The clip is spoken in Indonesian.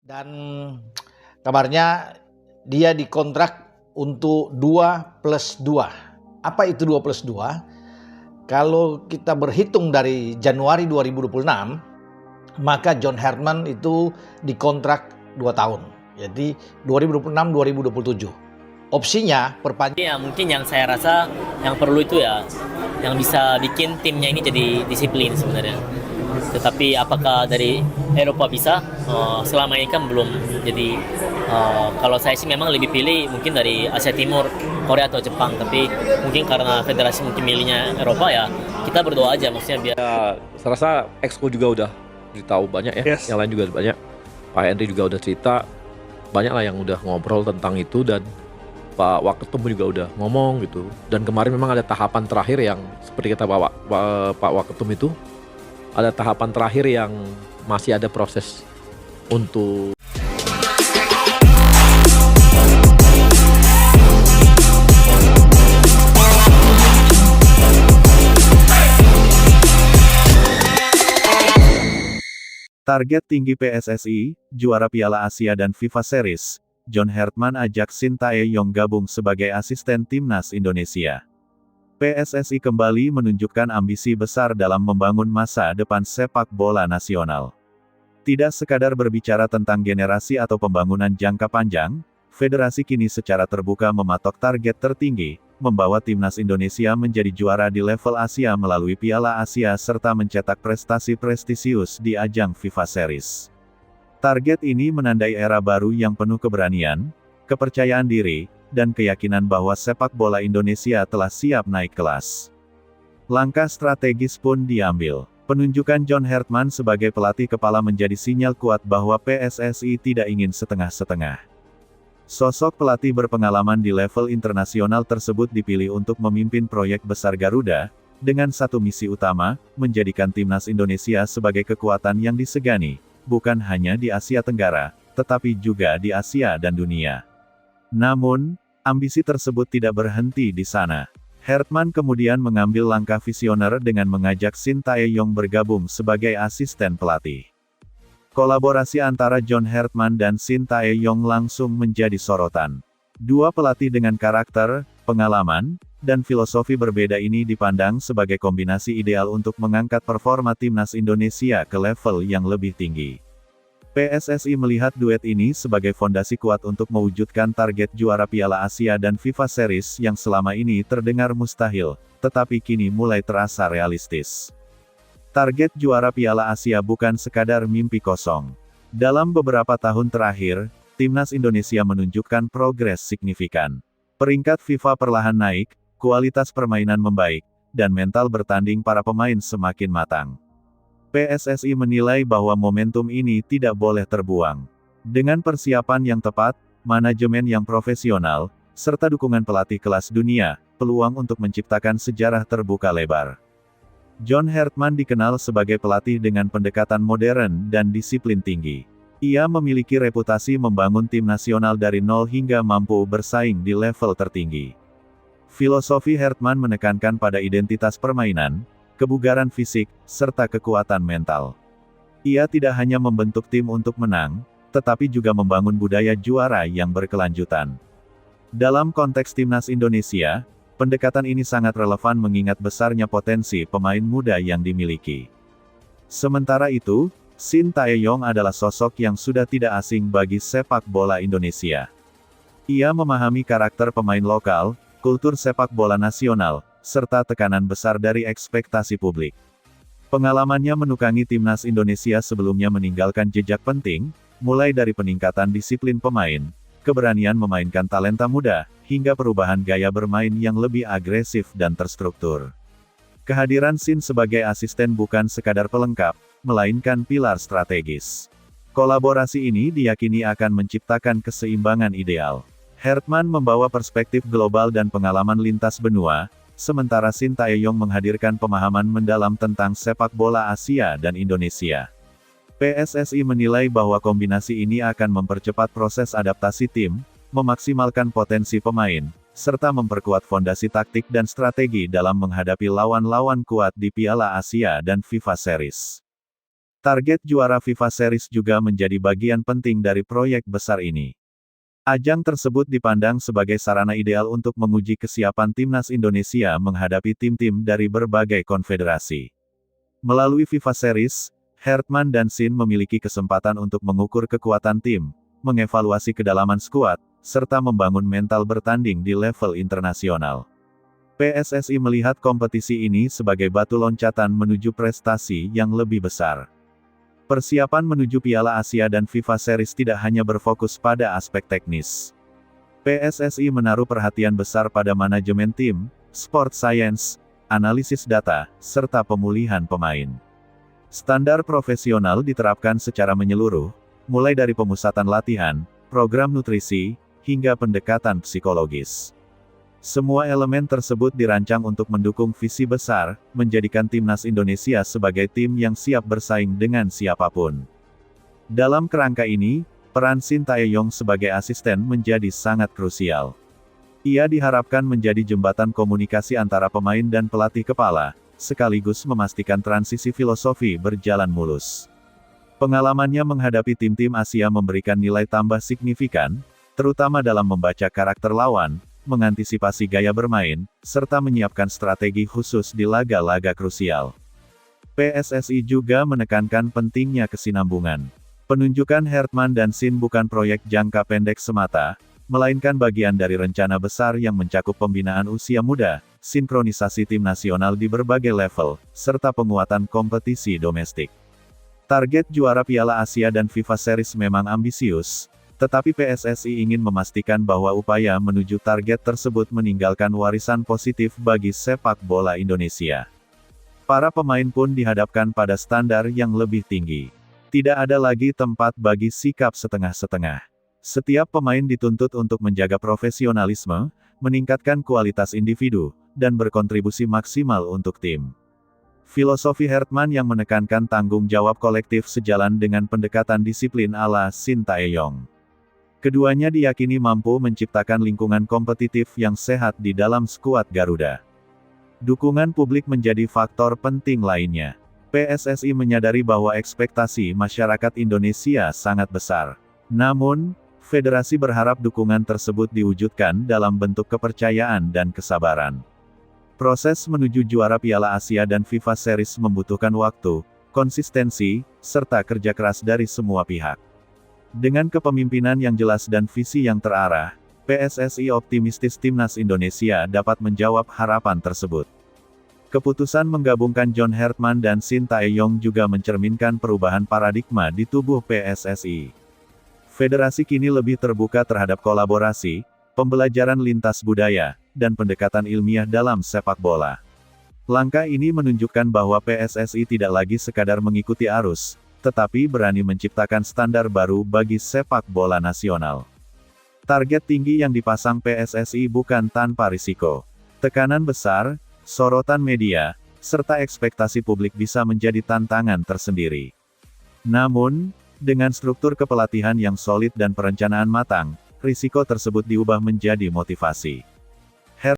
Dan kabarnya dia dikontrak untuk 2+2. Apa itu 2+2? Kalau kita berhitung dari Januari 2026, maka John Hartman itu dikontrak 2 tahun. Jadi 2026-2027. Opsinya perpanjangan. Ya mungkin yang saya rasa yang perlu itu ya yang bisa bikin timnya ini jadi disiplin sebenarnya. Tetapi apakah dari Eropa bisa? Selama ini kan belum. Jadi kalau saya sih memang lebih pilih mungkin dari Asia Timur, Korea atau Jepang. Tapi mungkin karena federasi mungkin milihnya Eropa ya kita berdoa aja maksudnya biar. Saya rasa Exco juga udah beritahu banyak ya, Yes. yang lain juga banyak. Pak Henry juga udah cerita, banyak lah yang udah ngobrol tentang itu, dan Pak Waketum juga udah ngomong gitu. Dan kemarin memang ada tahapan terakhir yang seperti kata Pak Waketum itu, ada tahapan terakhir yang masih ada proses untuk Target tinggi PSSI, juara Piala Asia dan FIFA Series, John Hartman ajak Shin Tae-yong gabung sebagai asisten timnas Indonesia. PSSI kembali menunjukkan ambisi besar dalam membangun masa depan sepak bola nasional. Tidak sekadar berbicara tentang generasi atau pembangunan jangka panjang, federasi kini secara terbuka mematok target tertinggi, membawa timnas Indonesia menjadi juara di level Asia melalui Piala Asia serta mencetak prestasi prestisius di ajang FIFA Series. Target ini menandai era baru yang penuh keberanian, kepercayaan diri, dan keyakinan bahwa sepak bola Indonesia telah siap naik kelas. Langkah strategis pun diambil. Penunjukan John Hartman sebagai pelatih kepala menjadi sinyal kuat bahwa PSSI tidak ingin setengah-setengah. Sosok pelatih berpengalaman di level internasional tersebut dipilih untuk memimpin proyek besar Garuda, dengan satu misi utama, menjadikan timnas Indonesia sebagai kekuatan yang disegani, bukan hanya di Asia Tenggara, tetapi juga di Asia dan dunia. Namun, ambisi tersebut tidak berhenti di sana. Hartman kemudian mengambil langkah visioner dengan mengajak Shin Tae-yong bergabung sebagai asisten pelatih. Kolaborasi antara John Hartman dan Shin Tae-yong langsung menjadi sorotan. Dua pelatih dengan karakter, pengalaman, dan filosofi berbeda ini dipandang sebagai kombinasi ideal untuk mengangkat performa timnas Indonesia ke level yang lebih tinggi. PSSI melihat duet ini sebagai fondasi kuat untuk mewujudkan target juara Piala Asia dan FIFA Series yang selama ini terdengar mustahil, tetapi kini mulai terasa realistis. Target juara Piala Asia bukan sekadar mimpi kosong. Dalam beberapa tahun terakhir, timnas Indonesia menunjukkan progres signifikan. Peringkat FIFA perlahan naik, kualitas permainan membaik, dan mental bertanding para pemain semakin matang. PSSI menilai bahwa momentum ini tidak boleh terbuang. Dengan persiapan yang tepat, manajemen yang profesional, serta dukungan pelatih kelas dunia, peluang untuk menciptakan sejarah terbuka lebar. John Hartman dikenal sebagai pelatih dengan pendekatan modern dan disiplin tinggi. Ia memiliki reputasi membangun tim nasional dari nol hingga mampu bersaing di level tertinggi. Filosofi Hartman menekankan pada identitas permainan, kebugaran fisik, serta kekuatan mental. Ia tidak hanya membentuk tim untuk menang, tetapi juga membangun budaya juara yang berkelanjutan. Dalam konteks timnas Indonesia, pendekatan ini sangat relevan mengingat besarnya potensi pemain muda yang dimiliki. Sementara itu, Shin Tae-yong adalah sosok yang sudah tidak asing bagi sepak bola Indonesia. Ia memahami karakter pemain lokal, kultur sepak bola nasional, serta tekanan besar dari ekspektasi publik. Pengalamannya menukangi timnas Indonesia sebelumnya meninggalkan jejak penting, mulai dari peningkatan disiplin pemain, keberanian memainkan talenta muda, hingga perubahan gaya bermain yang lebih agresif dan terstruktur. Kehadiran Shin sebagai asisten bukan sekadar pelengkap, melainkan pilar strategis. Kolaborasi ini diyakini akan menciptakan keseimbangan ideal. Hartman membawa perspektif global dan pengalaman lintas benua, sementara Shin Tae-yong menghadirkan pemahaman mendalam tentang sepak bola Asia dan Indonesia. PSSI menilai bahwa kombinasi ini akan mempercepat proses adaptasi tim, memaksimalkan potensi pemain, serta memperkuat fondasi taktik dan strategi dalam menghadapi lawan-lawan kuat di Piala Asia dan FIFA Series. Target juara FIFA Series juga menjadi bagian penting dari proyek besar ini. Ajang tersebut dipandang sebagai sarana ideal untuk menguji kesiapan timnas Indonesia menghadapi tim-tim dari berbagai konfederasi. Melalui FIFA Series, Hertman dan Sin memiliki kesempatan untuk mengukur kekuatan tim, mengevaluasi kedalaman skuad, serta membangun mental bertanding di level internasional. PSSI melihat kompetisi ini sebagai batu loncatan menuju prestasi yang lebih besar. Persiapan menuju Piala Asia dan FIFA Series tidak hanya berfokus pada aspek teknis. PSSI menaruh perhatian besar pada manajemen tim, sport science, analisis data, serta pemulihan pemain. Standar profesional diterapkan secara menyeluruh, mulai dari pemusatan latihan, program nutrisi, hingga pendekatan psikologis. Semua elemen tersebut dirancang untuk mendukung visi besar, menjadikan timnas Indonesia sebagai tim yang siap bersaing dengan siapapun. Dalam kerangka ini, peran Shin Tae-yong sebagai asisten menjadi sangat krusial. Ia diharapkan menjadi jembatan komunikasi antara pemain dan pelatih kepala, sekaligus memastikan transisi filosofi berjalan mulus. Pengalamannya menghadapi tim-tim Asia memberikan nilai tambah signifikan, terutama dalam membaca karakter lawan, mengantisipasi gaya bermain, serta menyiapkan strategi khusus di laga-laga krusial. PSSI juga menekankan pentingnya kesinambungan. Penunjukan Hertman dan Sin bukan proyek jangka pendek semata, melainkan bagian dari rencana besar yang mencakup pembinaan usia muda, sinkronisasi tim nasional di berbagai level, serta penguatan kompetisi domestik. Target juara Piala Asia dan FIFA Series memang ambisius, tetapi PSSI ingin memastikan bahwa upaya menuju target tersebut meninggalkan warisan positif bagi sepak bola Indonesia. Para pemain pun dihadapkan pada standar yang lebih tinggi. Tidak ada lagi tempat bagi sikap setengah-setengah. Setiap pemain dituntut untuk menjaga profesionalisme, meningkatkan kualitas individu, dan berkontribusi maksimal untuk tim. Filosofi Hertman yang menekankan tanggung jawab kolektif sejalan dengan pendekatan disiplin ala Shin Tae-yong. Keduanya diyakini mampu menciptakan lingkungan kompetitif yang sehat di dalam skuad Garuda. Dukungan publik menjadi faktor penting lainnya. PSSI menyadari bahwa ekspektasi masyarakat Indonesia sangat besar. Namun, federasi berharap dukungan tersebut diwujudkan dalam bentuk kepercayaan dan kesabaran. Proses menuju juara Piala Asia dan FIFA Series membutuhkan waktu, konsistensi, serta kerja keras dari semua pihak. Dengan kepemimpinan yang jelas dan visi yang terarah, PSSI optimistis timnas Indonesia dapat menjawab harapan tersebut. Keputusan menggabungkan John Hertman dan Shin Tae-yong juga mencerminkan perubahan paradigma di tubuh PSSI. Federasi kini lebih terbuka terhadap kolaborasi, pembelajaran lintas budaya, dan pendekatan ilmiah dalam sepak bola. Langkah ini menunjukkan bahwa PSSI tidak lagi sekadar mengikuti arus, tetapi berani menciptakan standar baru bagi sepak bola nasional. Target tinggi yang dipasang PSSI bukan tanpa risiko. Tekanan besar, sorotan media, serta ekspektasi publik bisa menjadi tantangan tersendiri. Namun, dengan struktur kepelatihan yang solid dan perencanaan matang, risiko tersebut diubah menjadi motivasi.